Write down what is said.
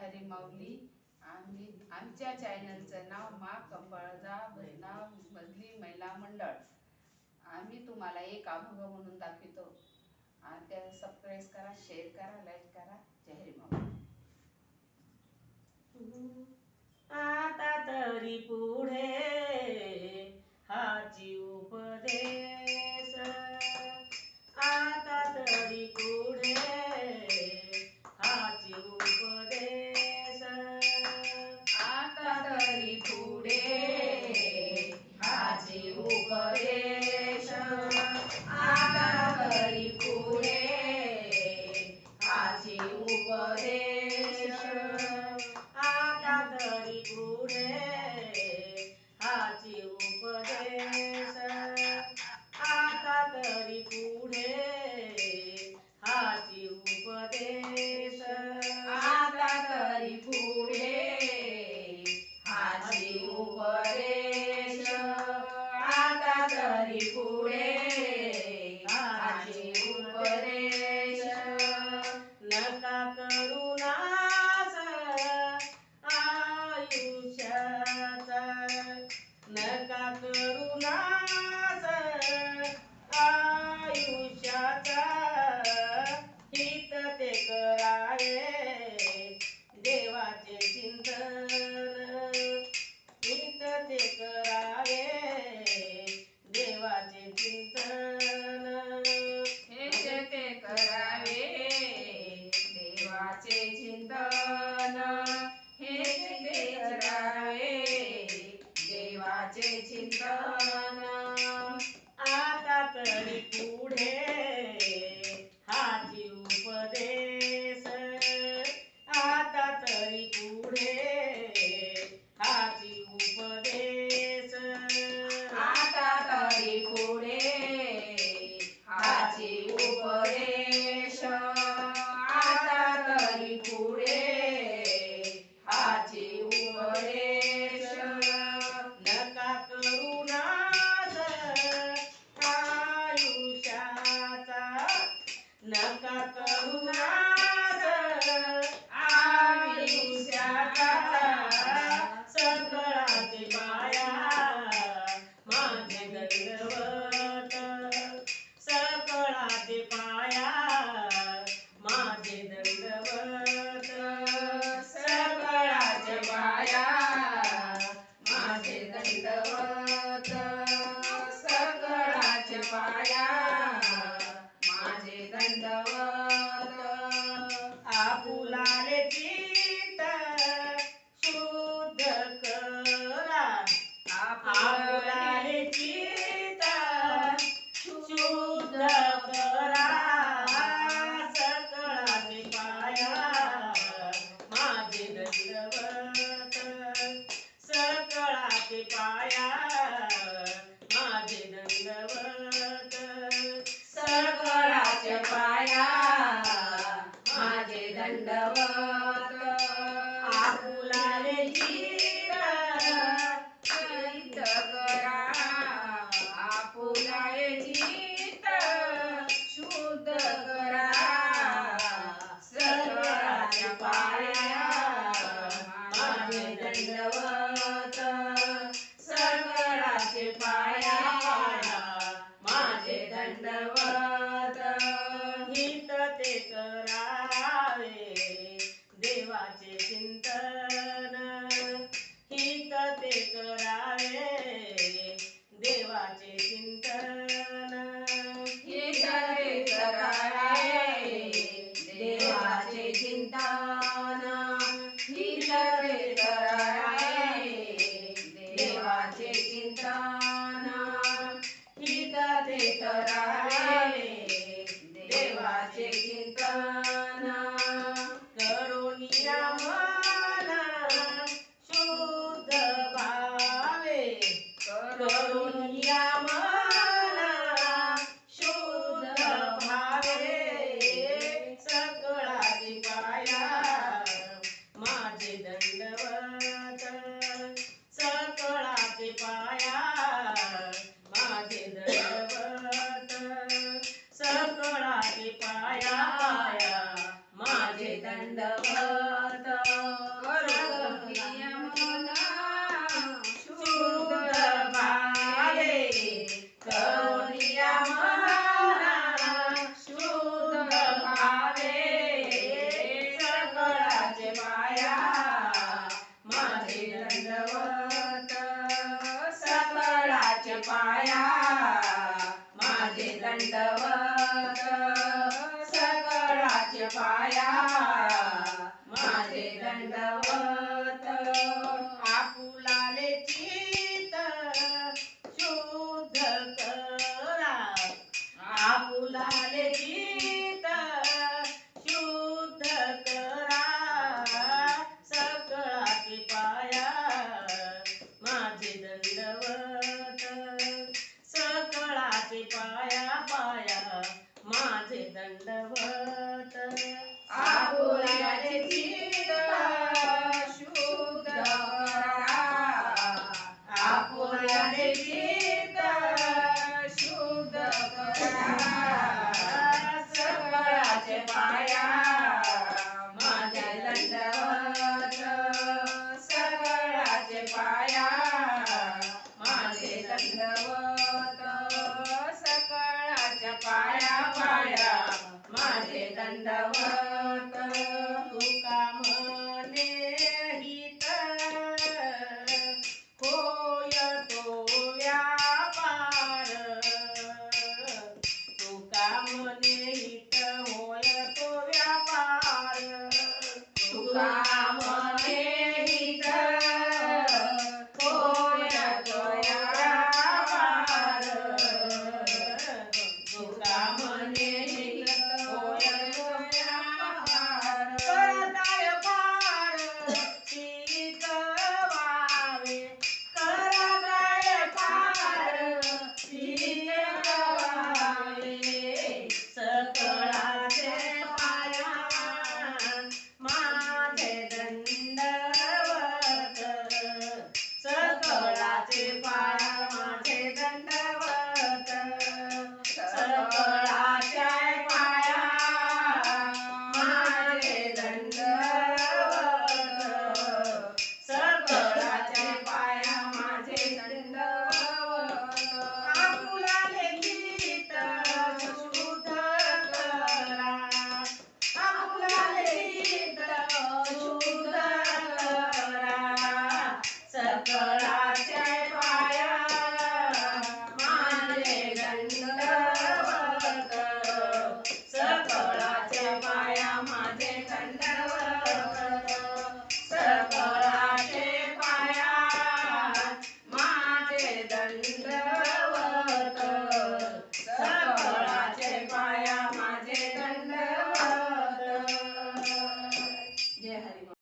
हरी माऊली. आमच्या चॅनलचं नाव मा कंपळजा भजना मजली महिला मंडळ. आम्ही तुम्हाला एक अनुभव म्हणून दाखवतो. त्या सबस्क्राईब करा, शेअर करा, लाईक करा. जय हरी माऊली. आता तरी पुढे हाची उपदेश, आता तरी पुढे हाची उपदेश, आता तरी पुढे हाची उपदेश, आता तरी पुढे हाची उपदेश, आता तरी पुढे हाची उपदेश, आता तरी पुढे हाची उपदेश, आता तरी पुढे हाची उपदेश, आता तरी पुढे हाची उपदेश. नका करू नाश आयुष्याचा, नका करू नाश आयुष्याचा, हित ते करावे देवाचे चिंतन, हित ते करावे देवाचे चिंतन, हेच ते करावे देवाचे चिंतन, हेच ते करावे देवाचे चिंतन. आता तरी पुढे हाची उपदेश, आता तरी पुढे हाची उपदेश, आता तरी पुढे हाची उपदेश, आता तरी पुढे हाची उपदेश. नका करू नाश आयुष्याचा, नका करू नाश आयुष्याचा, सकळाचे पाया माझे दंडवत, सकळाचे पाया माझे दंडवत, सकळाचे पाया माझे दंडवत, सकळाचे पाया माझे दंडवत. आपुलाले चित्त शुद्ध करा, आपुलाले चित्त शुद्ध करा, सकळाचे पाया माझे दंडवत, सकळाचे पाया माझे दंडवत, सकळाचे पाया माझे दंडवत. आपुलाले चित्त चित्त करा, आपुलाये चित्त शुद्ध करा, सकळाचे पाया माझे दंडवत, सकळाचे पाया माझे दंडवत. हित ते करावे देवाचे चिंतन, हित ते करावे देवाचे चिंतन, हित ते करावे देवाचे चिंतन, हित ते करावे देवाचे चिंतन, हित ते करावे देवाचे चिंतन. करुणिया मन शुद्ध भावे, करुणिया मन शुद्ध भावे, सकळाचे पाया माझे दंडवत, सकळाचे पाया माझे दंडवत, सकळाचे पाया माझे दंडवत. तुका